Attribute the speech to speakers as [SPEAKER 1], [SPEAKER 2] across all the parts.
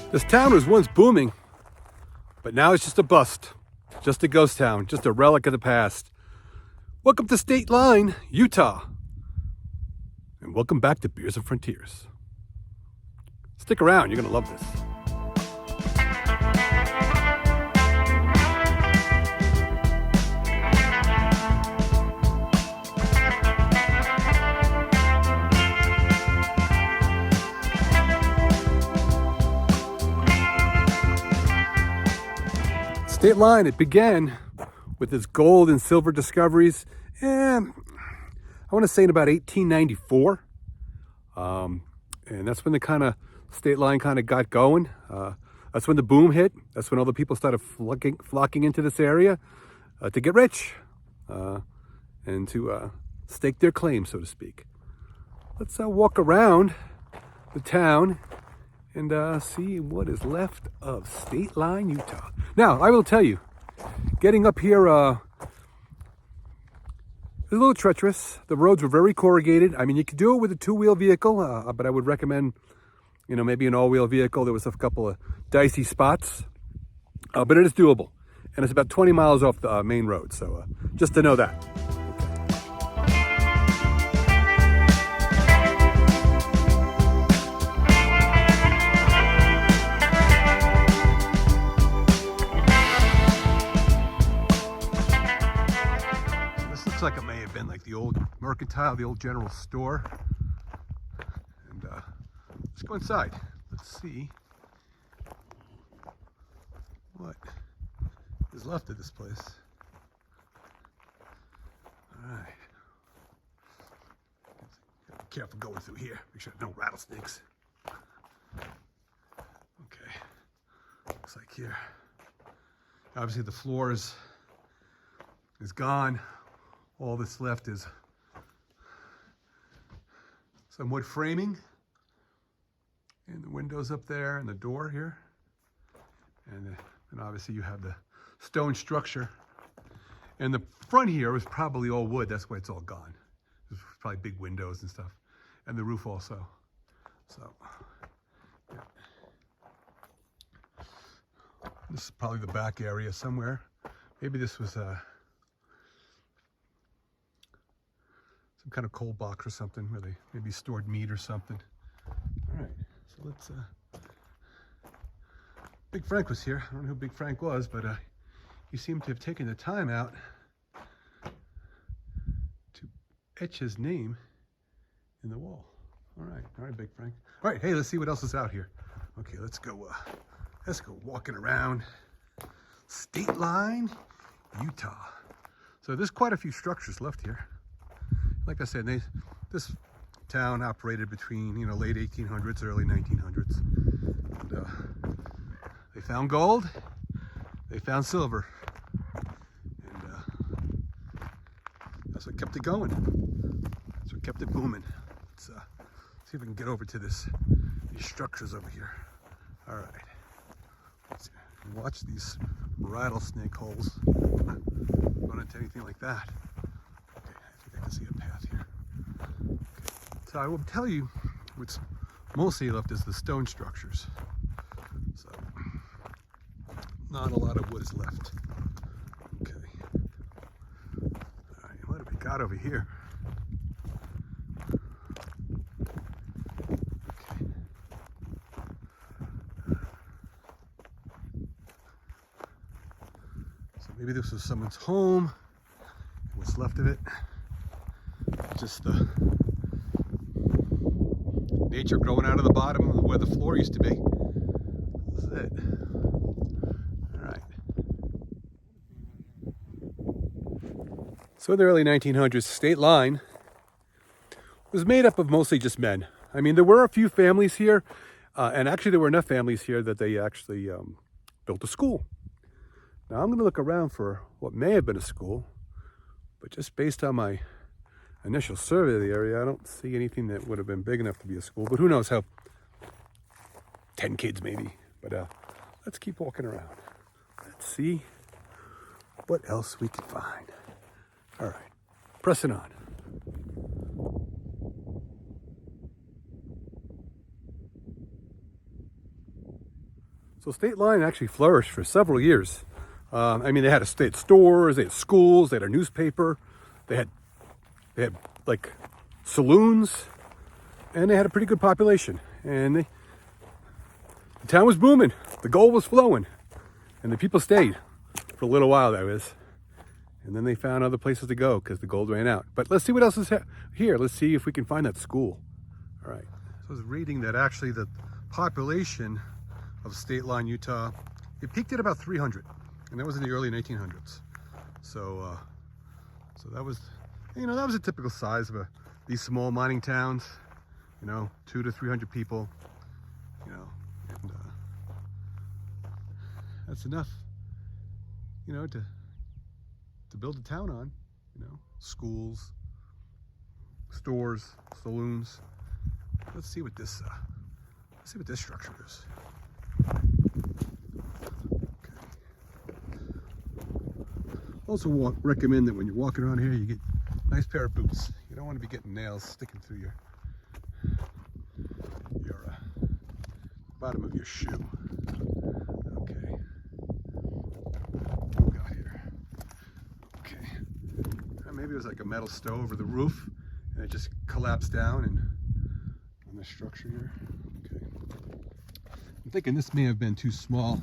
[SPEAKER 1] This town was once booming, but now it's just a bust, just a ghost town, just a relic of the past. Welcome to Stateline, Utah, and welcome back to Beers and Frontiers. Stick around, you're gonna love this. Stateline, it began with its gold and silver discoveries, and I want to say in about 1894. And that's when the Stateline kind of got going. That's when the boom hit. That's when all the people started flocking into this area to get rich and to stake their claim, so to speak. Let's walk around the town and see what is left of Stateline, Utah. Now, I will tell you, getting up here is a little treacherous. The roads were very corrugated. I mean, you could do it with a two-wheel vehicle, but I would recommend, maybe an all-wheel vehicle. There was a couple of dicey spots, but it is doable. And it's about 20 miles off the main road, so just to know that. Looks like it may have been like the old Mercantile, the old general store. And let's go inside. Let's see what is left of this place. All right. Be careful going through here. Make sure no rattlesnakes. Okay. Looks like here. Obviously the floor is gone. All that's left is some wood framing and the windows up there and the door here. And obviously you have the stone structure. And the front here was probably all wood. That's why it's all gone. There's probably big windows and stuff. And the roof also. So, yeah. This is probably the back area somewhere. Maybe this was some kind of cold box or something where they maybe stored meat or something. All right, so let's, Big Frank was here. I don't know who Big Frank was, but he seemed to have taken the time out to etch his name in the wall. All right, Big Frank. All right, hey, let's see what else is out here. Okay, let's go walking around Stateline, Utah. So there's quite a few structures left here. Like I said, this town operated between, late 1800s, early 1900s. And, they found gold, they found silver, and that's what kept it going. That's what kept it booming. Let's see if we can get over to these structures over here. All right. Let's watch these rattlesnake holes. Run into anything like that. I can see a path here. Okay. So I will tell you what's mostly left is the stone structures. So not a lot of wood is left. Okay. All right, what have we got over here? Okay. So maybe this was someone's home. What's left of it? Just the nature growing out of the bottom of where the floor used to be. This is it. All right. So in the early 1900s, Stateline was made up of mostly just men. I mean, there were a few families here, and actually there were enough families here that they actually built a school. Now I'm going to look around for what may have been a school, but just based on my initial survey of the area, I don't see anything that would have been big enough to be a school, but who knows how, 10 kids maybe. But let's keep walking around. Let's see what else we can find. All right, pressing on. So Stateline actually flourished for several years. I mean, they had stores, they had schools, they had a newspaper, they had like saloons, and they had a pretty good population. And the town was booming, the gold was flowing, and the people stayed for a little while, that is. And then they found other places to go because the gold ran out. But let's see what else is here. Let's see if we can find that school. All right. So I was reading that actually the population of Stateline, Utah, it peaked at about 300, and that was in the early 1900s. So, so that was, you know, that was a typical size of these small mining towns. You know, 200 to 300 people. You know, and that's enough. You know, to build a town on. You know, schools, stores, saloons. Let's see what this structure is. Okay. Also recommend that when you're walking around here, you get a nice pair of boots. You don't want to be getting nails sticking through your bottom of your shoe. Okay. What we got here? Okay. Maybe it was like a metal stove over the roof, and it just collapsed down and on the structure here. Okay. I'm thinking this may have been too small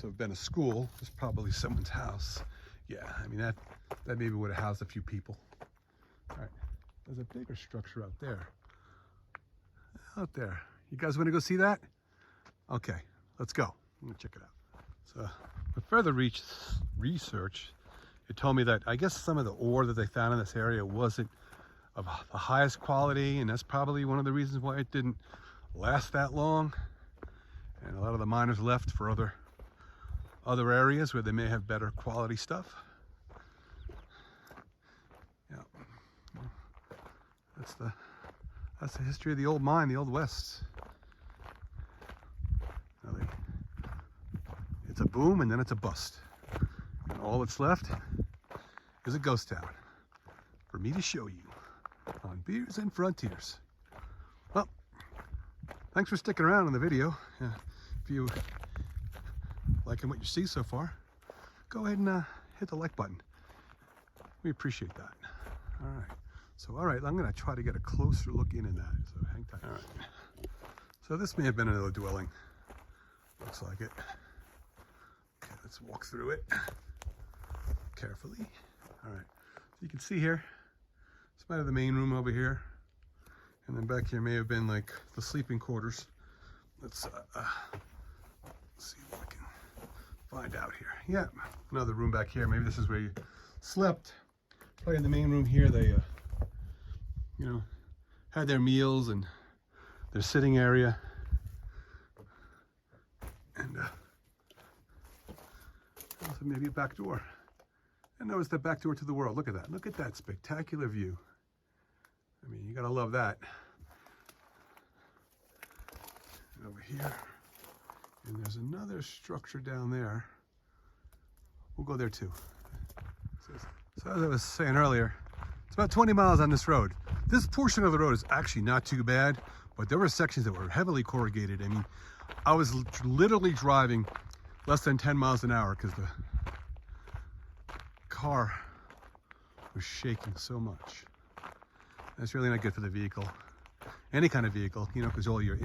[SPEAKER 1] to have been a school. It's probably someone's house. Yeah, I mean that maybe would have housed a few people. All right. There's a bigger structure out there. Out there. You guys want to go see that? Okay, let's go. I'm gonna check it out. So, with further research, it told me that I guess some of the ore that they found in this area wasn't of the highest quality, and that's probably one of the reasons why it didn't last that long. And a lot of the miners left for other areas where they may have better quality stuff. Yeah, that's the history of the old mine, the Old West. It's a boom and then it's a bust. And all that's left is a ghost town for me to show you on Beers and Frontiers. Well, thanks for sticking around in the video. If you liking what you see so far, go ahead and hit the like button. We appreciate that. All right. So, all right, I'm going to try to get a closer look into that. So, hang tight. All right. So, this may have been another dwelling. Looks like it. Okay, let's walk through it carefully. All right. So, you can see here, this might have the main room over here. And then back here may have been like the sleeping quarters. Let's see what we can find out here. Yeah, another room back here. Maybe this is where you slept. Probably in the main room here, they you know, had their meals and their sitting area. And also maybe a back door. And notice the back door to the world. Look at that. Look at that spectacular view. I mean, you gotta love that. And over here. And there's another structure down there. We'll go there too. So as I was saying earlier, it's about 20 miles on this road. This portion of the road is actually not too bad, but there were sections that were heavily corrugated. I mean, I was literally driving less than 10 miles an hour because the car was shaking so much. That's really not good for the vehicle. Any kind of vehicle, you know, because all your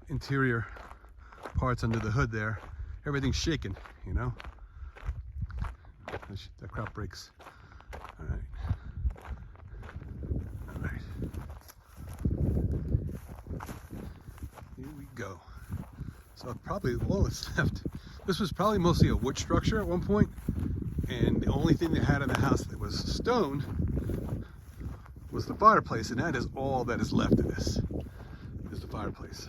[SPEAKER 1] interior parts under the hood there, everything's shaking, you know. That crap breaks. All right. All right. Here we go. So probably all that's left. This was probably mostly a wood structure at one point, and the only thing they had in the house that was stone was the fireplace, and that is all that is left of this. Is the fireplace.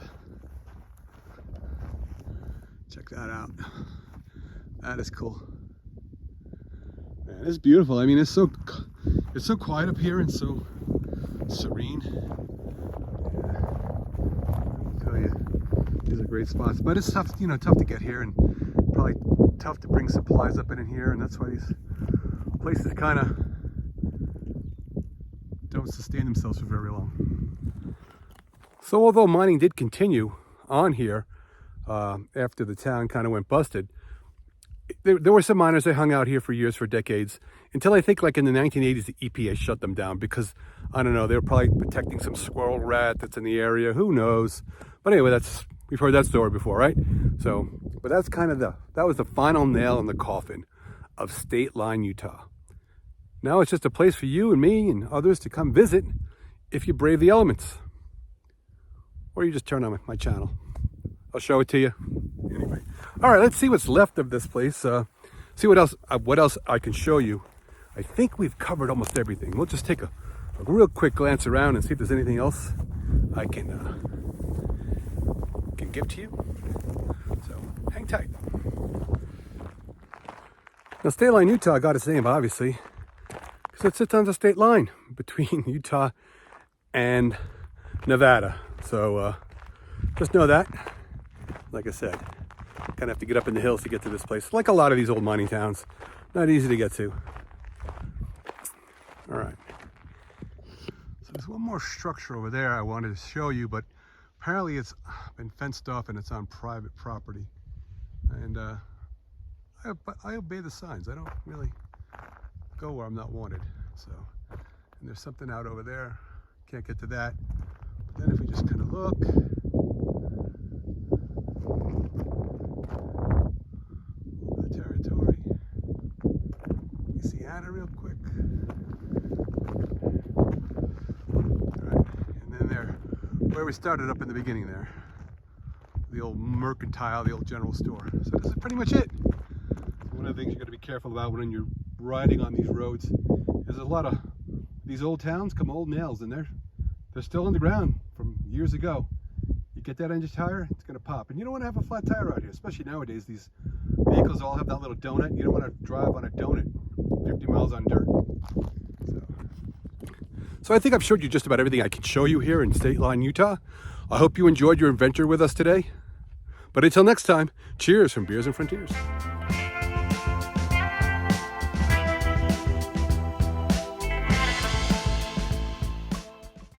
[SPEAKER 1] Check that out. That is cool. Man, it's beautiful. I mean, it's so quiet up here and so serene. Yeah. I'll tell you, these are great spots. But it's tough, you know, tough to get here, and probably tough to bring supplies up in here, and that's why these places kind of don't sustain themselves for very long. So although mining did continue on here, after the town kind of went busted. There were some miners that hung out here for years, for decades, until I think like in the 1980s, the EPA shut them down because, I don't know, they were probably protecting some squirrel rat that's in the area. Who knows? But anyway, we've heard that story before, right? So, but that's kind of that was the final nail in the coffin of Stateline, Utah. Now it's just a place for you and me and others to come visit if you brave the elements. Or you just turn on my channel. I'll show it to you. Anyway. All right, let's see what's left of this place. See what else I can show you. I think we've covered almost everything. We'll just take a real quick glance around and see if there's anything else I can give to you. So hang tight. Now, Stateline, Utah got its name, obviously, because it sits on the state line between Utah and Nevada. So just know that. Like I said, kind of have to get up in the hills to get to this place. Like a lot of these old mining towns, not easy to get to. All right. So there's one more structure over there I wanted to show you, but apparently it's been fenced off and it's on private property. And I obey the signs. I don't really go where I'm not wanted. So, and there's something out over there. Can't get to that. But then if we just kind of look, the territory. You see Anna real quick. All right, and then there, where we started up in the beginning there, the old Mercantile, the old general store. So this is pretty much it. One of the things you got to be careful about when you're riding on these roads is a lot of these old towns come old nails, and they're still on the ground from years ago. You get that engine tire, it's going to pop. And you don't want to have a flat tire out here, especially nowadays. These vehicles all have that little donut. You don't want to drive on a donut 50 miles on dirt. So I think I've showed you just about everything I can show you here in Stateline, Utah. I hope you enjoyed your adventure with us today. But until next time, cheers from Beers and Frontiers.